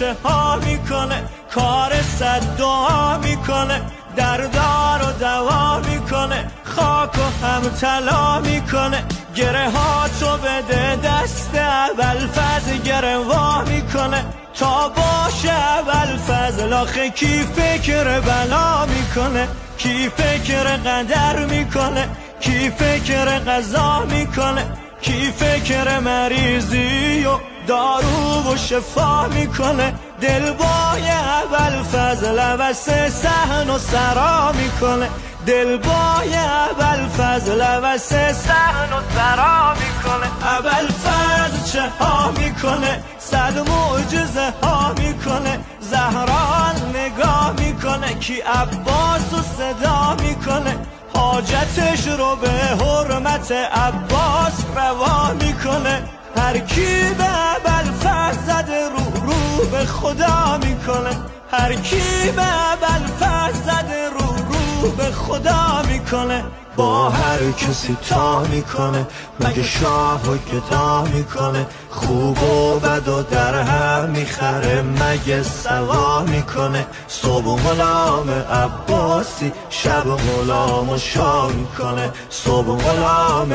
چه ها میکنه، کار صد دعا میکنه، دردار و دوا میکنه، خاک و هم طلا میکنه. گره ها تو بده دست اول فضل گره وا میکنه، تا باشه اول فضل. آخه کی فکر بلا میکنه، کی فکر قدر میکنه، کی فکر قضا میکنه، کی فکر مریضی و دارو و شفا میکنه. دل بای اول فضل واسه صحن و سرا میکنه، دل بای اول فضل واسه صحن و سرا میکنه. اول فضل چه ها میکنه، صد معجزه ها میکنه، زهرا نگاه میکنه، کی عباس و صدا میکنه، حاجتش رو به حرمت عباس روا میکنه. هر کی به ابوالفضل زده رو به خدا میکنه، هر کی به ابوالفضل زده رو به خدا میکنه. با هر کسی تا میکنه، مگه شاه و گدا میکنه، خوب و بد و در هم میخره، مگه سوا میکنه. صبح غلام عباسی، شب غلام و شاه میکنه، صبح غلام